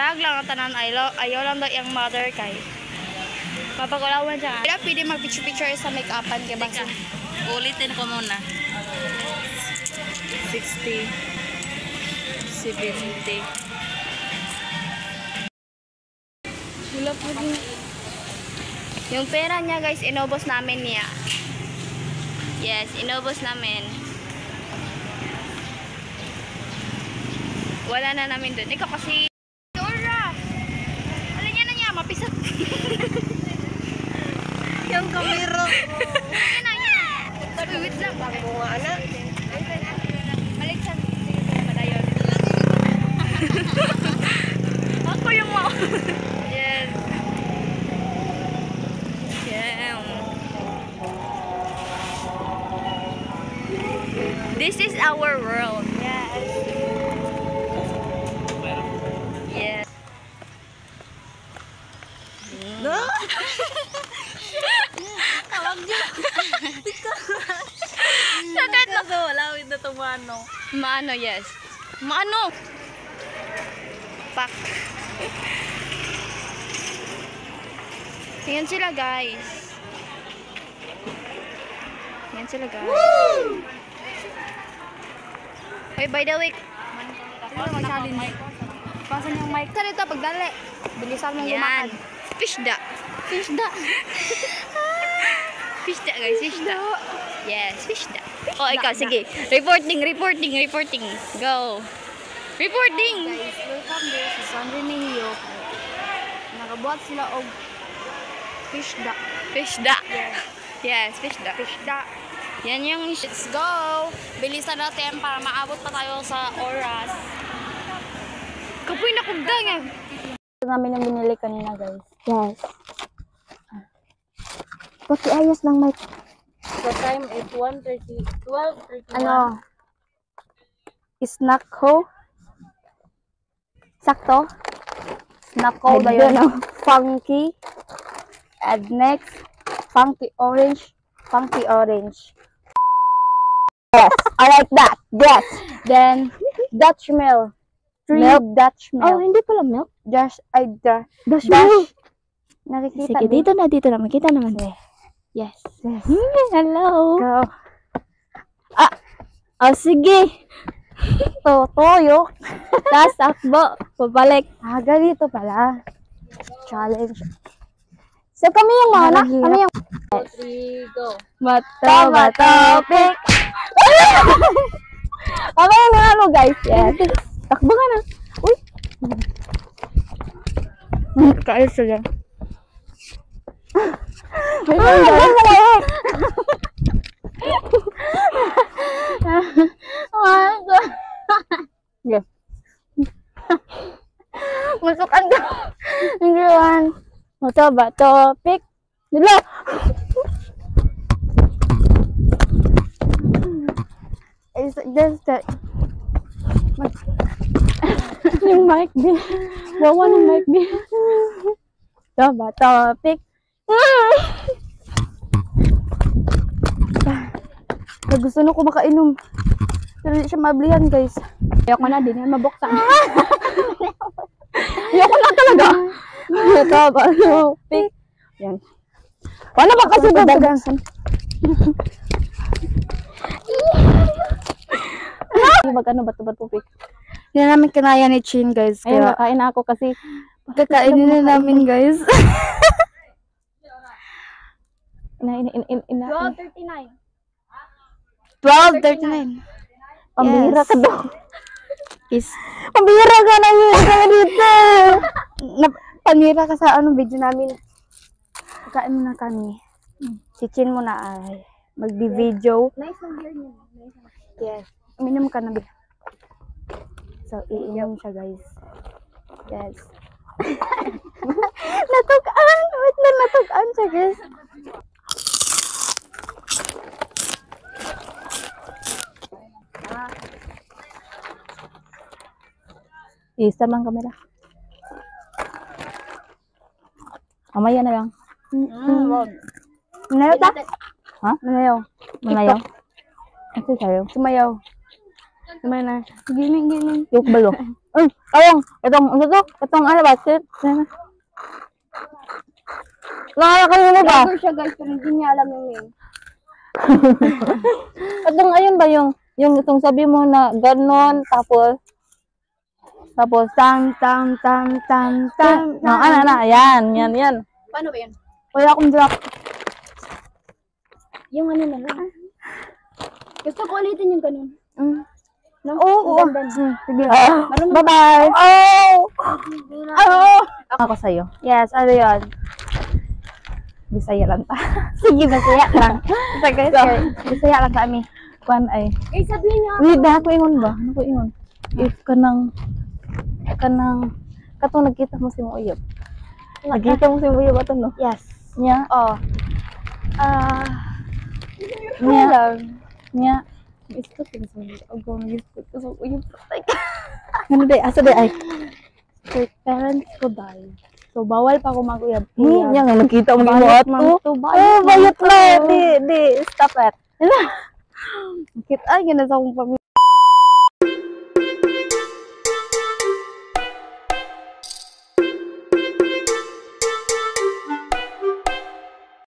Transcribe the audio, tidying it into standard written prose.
Tag lang ang tanan ayaw lang daw yung mother kay. Mapagulawan siya. Kaya pwede mag-picture sa make-upan kay bangsa. Ulitin ko muna. 60, 70. Wala po din. Yung pera niya guys, inubos namin niya. Yes, inubos namin. Wala na namin dun. Ikaw kasi Dora! Alam niya na niya, mapisat. Yung kamera. Yan na, yan. Wait lang. Bago nga anak. Balik sa padayon. Ako yung mo. Yes. Yeah. This is our world. Yes. Yes. No? Sakit na. Walawin na itong ano. Maano, yes. Maano? Pak. Yan sila, guys. Yan sila, guys. Woo! Hey, by the way, pasan yung mic. Saan ito, pagdali. Bilisan mong gumakan. Fishda. Fishda. Fishda, guys. Fishda. Yes, fishda. Oh, ikaw, sige. Reporting. Go. Reporting. Guys, welcome there sa San Remigio. Nakabuhat sila og fishda. Fishda. Yes, fishda. Fishda. Yan yung let's go. Bilisan natin para maabot pa tayo sa oras. Kapoy na kugdang yan. Ito namin yung binili kanina, guys. Yes. Pakiayos ng mic. The time is 1:30. 12:31. Ano? Snack ho? Sakto? Snack ho ba yun? Funky. And next, funky orange. Funky orange. Yes, I like that. Yes. Then, Dutch milk. Milk Dutch milk. Oh, hindi pala milk. Dutch milk. Nakikita. Sige, dito na. Makita naman. Okay. Yes. Hello. Go. Sige. Toyo. Tapos akbo. Pabalik. Ganito pala. Challenge. So, kami yung mana. Kami yung... 3, go. Bato, pick. Kami yung ano, guys. Yes. Takbo ka na. Uy. Kaayos siya dyan. Yeah. Masukan daw. Hindi yan. Bato, pick. Dilo. Is just that yung mic din. Wawa ng mic din. Bato, pick. Gusto na ko makainom. Pero hindi siya mablihan, guys. Ayoko na din. Mabuksan. Ayoko na talaga. Bato, pick. Yan. Wala ba kasi dadagansan? Mag-ano, bato, pick. Hindi namin kinaya ni Chin, guys. Kaya kain na ako kasi kakainin na namin, guys. 12:39. 12:39. Pambihira ka daw. Pambihira ka na dito. Pambihira ka sa video namin. Kain muna kami. Si Chin muna ay magbi-video. Nice ng beer niya. Yes. Uminom ka na. So, iinom siya, guys. Yes. Natukaan! Wait na, natukaan siya, guys. Isa mang kamera. Mamaya na lang. Manayaw ta? Ha? Manayaw. Ano sa'yo? Sumayaw. Naman na. Giling. Yung balo. Ayong, itong, ano to? Itong ano ba? Nakakalimutan mo ba? Vlogger siya guys, pero hindi niya alam yung name. Itong ayun ba yung itong sabi mo na ganon, tapos Tam. no, ano na, yan. Paano ba yun? Wala akong drop. Yung ano na lang. Gusto ko ulitin yung ganun. No? Oo. Sige. Bye-bye. Oh! Ako sa'yo. Yes, ano yun? Bisaya lang ta. Sige, masaya lang. Masaya lang sa amin. Kuan ay. Eh, sabihin niyo. Wait, ako ingon ba? Ano ko ingon? If kanang katong nagkita mo si Uyab. Nagkita mo si Uyab ato no? Yes. Nya. Oh. Nya. Gusto ko sa Uyab. Ako gusto ko sa Uyab. Ano day? Asa day ay? Parents ko die. So, bawal pa ako mag-uyab. Nya nga nagkita mo mo Bayot, ato. ma'am, to. Oh, bayot na. Di, stop it. Kita, ay, ganun sa akong pamilya.